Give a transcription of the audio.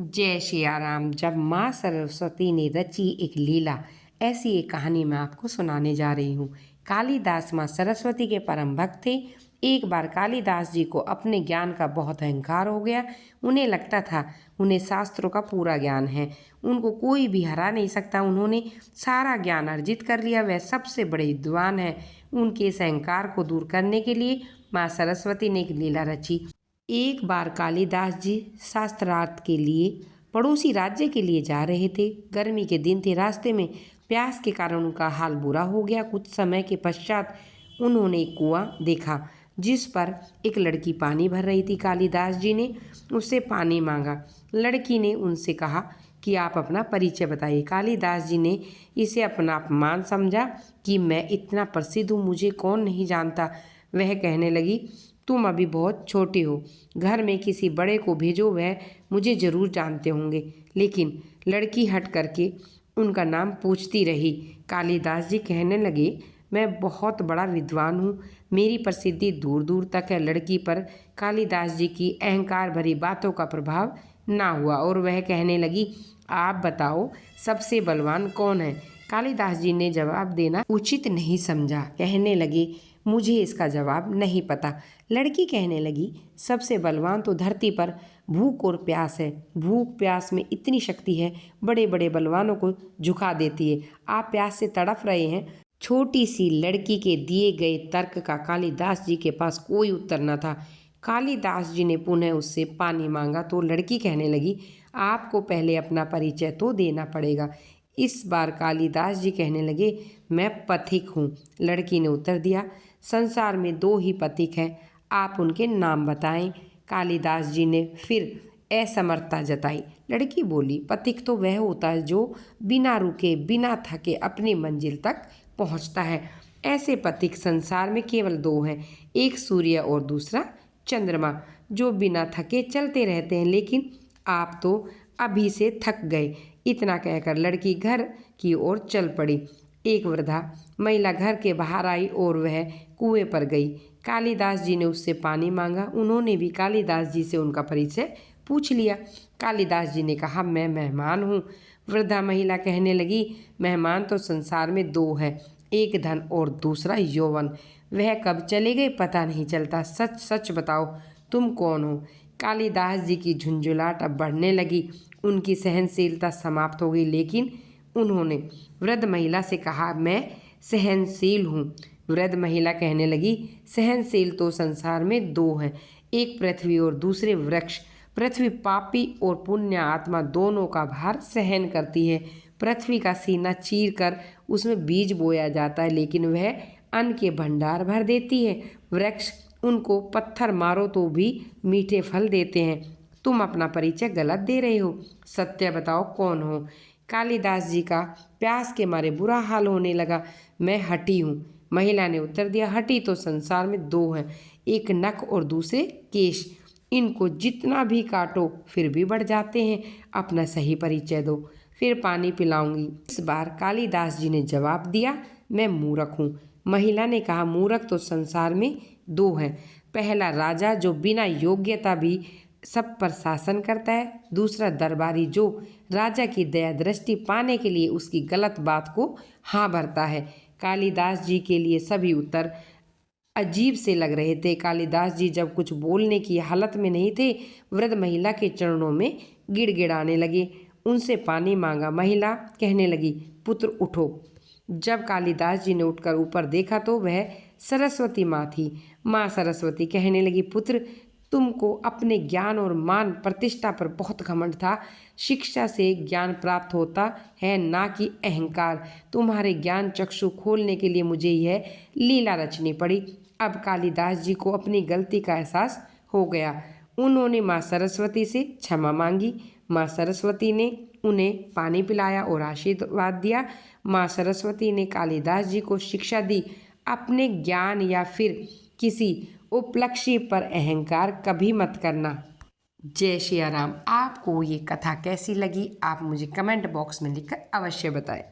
जय सिया राम। जब माँ सरस्वती ने रची एक लीला, ऐसी एक कहानी मैं आपको सुनाने जा रही हूँ। कालिदास माँ सरस्वती के परम भक्त थे। एक बार कालिदास जी को अपने ज्ञान का बहुत अहंकार हो गया। उन्हें लगता था उन्हें शास्त्रों का पूरा ज्ञान है, उनको कोई भी हरा नहीं सकता। उन्होंने सारा ज्ञान अर्जित कर लिया, वह सबसे बड़े विद्वान हैं। उनके इस अहंकार को दूर करने के लिए माँ सरस्वती ने एक लीला रची। एक बार कालिदास जी शास्त्रार्थ के लिए पड़ोसी राज्य के लिए जा रहे थे। गर्मी के दिन थे, रास्ते में प्यास के कारण उनका हाल बुरा हो गया। कुछ समय के पश्चात उन्होंने एक कुआं देखा जिस पर एक लड़की पानी भर रही थी। कालिदास जी ने उससे पानी मांगा। लड़की ने उनसे कहा कि आप अपना परिचय बताइए। कालिदास जी ने इसे अपना अपमान समझा कि मैं इतना प्रसिद्ध हूँ, मुझे कौन नहीं जानता। वह कहने लगी, तुम अभी बहुत छोटे हो, घर में किसी बड़े को भेजो, वह मुझे जरूर जानते होंगे। लेकिन लड़की हट करके उनका नाम पूछती रही। कालिदास जी कहने लगे, मैं बहुत बड़ा विद्वान हूँ, मेरी प्रसिद्धि दूर दूर तक है। लड़की पर कालिदास जी की अहंकार भरी बातों का प्रभाव ना हुआ और वह कहने लगी, आप बताओ सबसे बलवान कौन है। कालिदास जी ने जवाब देना उचित नहीं समझा, कहने लगे, मुझे इसका जवाब नहीं पता। लड़की कहने लगी, सबसे बलवान तो धरती पर भूख और प्यास है। भूख प्यास में इतनी शक्ति है, बड़े बड़े बलवानों को झुका देती है। आप प्यास से तड़फ रहे हैं। छोटी सी लड़की के दिए गए तर्क का कालिदास जी के पास कोई उत्तर न था। कालिदास जी ने पुनः उससे पानी मांगा तो लड़की कहने लगी, आपको पहले अपना परिचय तो देना पड़ेगा। इस बार कालिदास जी कहने लगे, मैं पथिक हूँ। लड़की ने उत्तर दिया, संसार में दो ही पथिक हैं, आप उनके नाम बताएं। कालिदास जी ने फिर असमर्थता जताई। लड़की बोली, पथिक तो वह होता है जो बिना रुके बिना थके अपनी मंजिल तक पहुँचता है। ऐसे पथिक संसार में केवल दो हैं, एक सूर्य और दूसरा चंद्रमा, जो बिना थके चलते रहते हैं। लेकिन आप तो अभी से थक गए। इतना कहकर लड़की घर की ओर चल पड़ी। एक वृद्धा महिला घर के बाहर आई और वह कुएं पर गई। कालिदास जी ने उससे पानी मांगा। उन्होंने भी कालिदास जी से उनका परिचय पूछ लिया। कालिदास जी ने कहा, मैं मेहमान हूँ। वृद्धा महिला कहने लगी, मेहमान तो संसार में दो है, एक धन और दूसरा यौवन। वह कब चले गए पता नहीं चलता। सच सच बताओ, तुम कौन हो। कालिदास जी की झुंझुलाहट अब बढ़ने लगी। उनकी सहनशीलता समाप्त हो गई, लेकिन उन्होंने वृद्ध महिला से कहा, मैं सहनशील हूँ। वृद्ध महिला कहने लगी, सहनशील तो संसार में दो हैं, एक पृथ्वी और दूसरे वृक्ष। पृथ्वी पापी और पुण्य आत्मा दोनों का भार सहन करती है। पृथ्वी का सीना चीर कर उसमें बीज बोया जाता है, लेकिन वह अन्न के भंडार भर देती है। वृक्ष, उनको पत्थर मारो तो भी मीठे फल देते हैं। तुम अपना परिचय गलत दे रहे हो, सत्य बताओ कौन हो। कालिदास जी का प्यास के मारे बुरा हाल होने लगा। मैं हठी हूँ। महिला ने उत्तर दिया, हठी तो संसार में दो हैं, एक नख और दूसरे केश। इनको जितना भी काटो फिर भी बढ़ जाते हैं। अपना सही परिचय दो, फिर पानी पिलाऊंगी। इस बार कालिदास जी ने जवाब दिया, मैं मूर्ख हूँ। महिला ने कहा, मूर्ख तो संसार में दो हैं, पहला राजा जो बिना योग्यता भी सब पर शासन करता है, दूसरा दरबारी जो राजा की दया दृष्टि पाने के लिए उसकी गलत बात को हाँ भरता है। कालिदास जी के लिए सभी उत्तर अजीब से लग रहे थे। कालिदास जी जब कुछ बोलने की हालत में नहीं थे, वृद्ध महिला के चरणों में गिड़गिड़ाने लगे। उनसे पानी मांगा। महिला कहने लगी, पुत्र उठो। जब कालिदास जी ने उठकर ऊपर देखा तो वह सरस्वती माँ थी। माँ सरस्वती कहने लगी, पुत्र, तुमको अपने ज्ञान और मान प्रतिष्ठा पर बहुत घमंड था। शिक्षा से ज्ञान प्राप्त होता है, ना कि अहंकार। तुम्हारे ज्ञान चक्षु खोलने के लिए मुझे यह लीला रचनी पड़ी। अब कालिदास जी को अपनी गलती का एहसास हो गया। उन्होंने माँ सरस्वती से क्षमा मांगी। माँ सरस्वती ने उन्हें पानी पिलाया और आशीर्वाद दिया। माँ सरस्वती ने कालिदास जी को शिक्षा दी, अपने ज्ञान या फिर किसी उपलक्ष्य पर अहंकार कभी मत करना। जय श्री राम। आपको ये कथा कैसी लगी, आप मुझे कमेंट बॉक्स में लिखकर अवश्य बताएं।